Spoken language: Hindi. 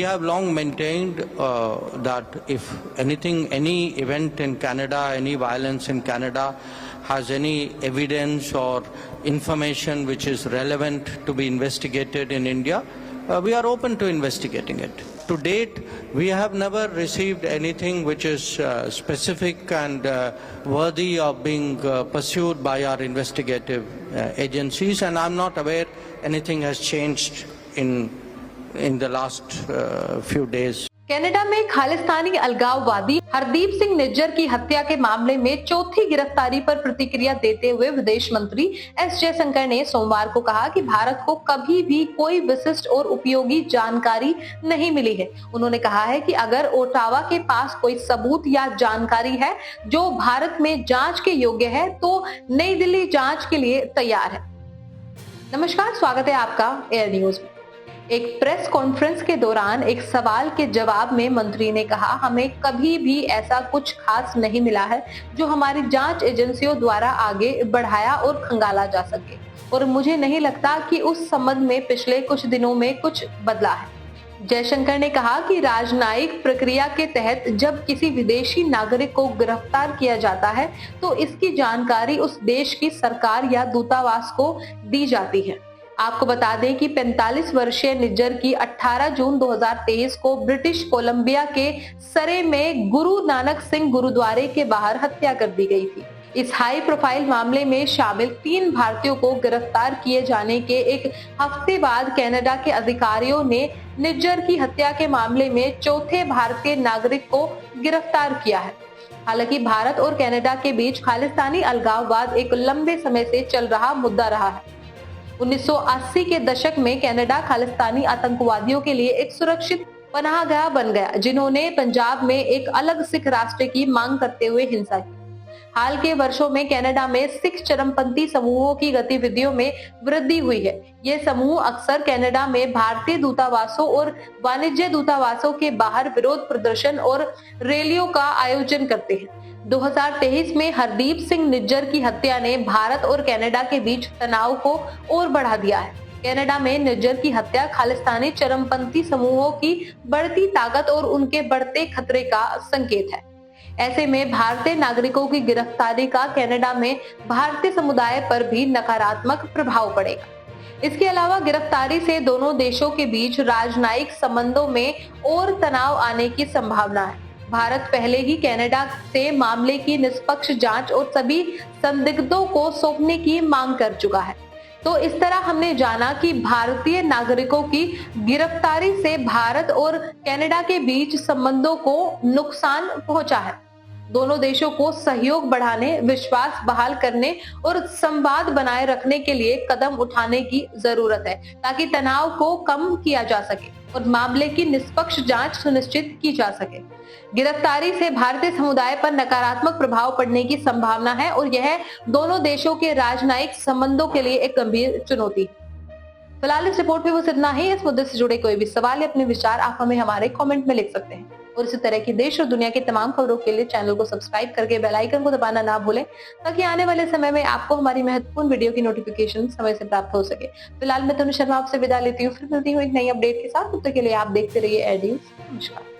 have long maintained that if anything, any event in Canada, any violence in Canada has any evidence or information which is relevant to be investigated in India, we are open to investigating it. To date, we have never received anything which is specific and worthy of being pursued by our investigative agencies, and I'm not aware anything has changed in the last few days. Canada में खालिस्तानी अलगाववादी हरदीप सिंह निज्जर की हत्या के मामले में चौथी गिरफ्तारी पर प्रतिक्रिया देते हुए विदेश मंत्री एस जयशंकर ने सोमवार को कहा कि भारत को कभी भी कोई विशिष्ट और उपयोगी जानकारी नहीं मिली है। उन्होंने कहा है कि अगर ओटावा के पास कोई सबूत या जानकारी है जो भारत में जांच के योग्य है तो नई दिल्ली जांच के लिए तैयार है। नमस्कार, स्वागत है आपका एयर न्यूज में। एक प्रेस कॉन्फ्रेंस के दौरान एक सवाल के जवाब में मंत्री ने कहा, हमें कभी भी ऐसा कुछ खास नहीं मिला है जो हमारी जांच एजेंसियों द्वारा आगे बढ़ाया और खंगाला जा सके, और मुझे नहीं लगता कि उस संबंध में पिछले कुछ दिनों में कुछ बदला है। जयशंकर ने कहा कि राजनयिक प्रक्रिया के तहत जब किसी विदेशी नागरिक को गिरफ्तार किया जाता है तो इसकी जानकारी उस देश की सरकार या दूतावास को दी जाती है। आपको बता दें कि 45 वर्षीय निज्जर की 18 जून 2023 को ब्रिटिश कोलंबिया के सरे में गुरु नानक सिंह गुरुद्वारे के बाहर हत्या कर दी गई थी। इस हाई प्रोफाइल मामले में शामिल 3 भारतीयों को गिरफ्तार किए जाने के एक हफ्ते बाद कनाडा के अधिकारियों ने निज्जर की हत्या के मामले में चौथे भारतीय नागरिक को गिरफ्तार किया है। हालांकि भारत और कनाडा के बीच खालिस्तानी अलगाववाद एक लंबे समय से चल रहा मुद्दा रहा है। 1980 के दशक में कनाडा खालिस्तानी आतंकवादियों के लिए एक सुरक्षित पनाहगाह बन गया, जिन्होंने पंजाब में एक अलग सिख राष्ट्र की मांग करते हुए हिंसा की। हाल के वर्षों में कनाडा में सिख चरमपंथी समूहों की गतिविधियों में वृद्धि हुई है। ये समूह अक्सर कनाडा में भारतीय दूतावासों और वाणिज्य दूतावासों के बाहर विरोध प्रदर्शन और रैलियों का आयोजन करते हैं। 2023 में हरदीप सिंह निज्जर की हत्या ने भारत और कनाडा के बीच तनाव को और बढ़ा दिया है। कनाडा में निज्जर की हत्या खालिस्तानी चरमपंथी समूहों की बढ़ती ताकत और उनके बढ़ते खतरे का संकेत है। ऐसे में भारतीय नागरिकों की गिरफ्तारी का कनाडा में भारतीय समुदाय पर भी नकारात्मक प्रभाव पड़ेगा। इसके अलावा गिरफ्तारी से दोनों देशों के बीच राजनयिक संबंधों में और तनाव आने की संभावना है। भारत पहले ही कनाडा से मामले की निष्पक्ष जांच और सभी संदिग्धों को सौंपने की मांग कर चुका है। तो इस तरह हमने जाना कि भारतीय नागरिकों की गिरफ्तारी से भारत और कनाडा के बीच संबंधों को नुकसान पहुंचा है। दोनों देशों को सहयोग बढ़ाने, विश्वास बहाल करने और संवाद बनाए रखने के लिए कदम उठाने की जरूरत है, ताकि तनाव को कम किया जा सके और मामले की निष्पक्ष जांच सुनिश्चित की जा सके। गिरफ्तारी से भारतीय समुदाय पर नकारात्मक प्रभाव पड़ने की संभावना है और यह दोनों देशों के राजनयिक संबंधों के लिए एक गंभीर चुनौती है। फिलहाल इस रिपोर्ट में बस इतना ही। इस मुद्दे से जुड़े कोई भी सवाल या अपने विचार आप हमें हमारे कमेंट में लिख सकते हैं, और इसी तरह की देश और दुनिया की तमाम खबरों के लिए चैनल को सब्सक्राइब करके बेल आइकन को दबाना ना भूलें, ताकि आने वाले समय में आपको हमारी महत्वपूर्ण वीडियो की नोटिफिकेशन समय से प्राप्त हो सके। फिलहाल मैं तनु शर्मा आपसे विदा लेती हूँ, फिर मिलती हूँ एक नई अपडेट के साथ। तब तक के लिए आप देखते रहिए एयर न्यूज। नमस्कार।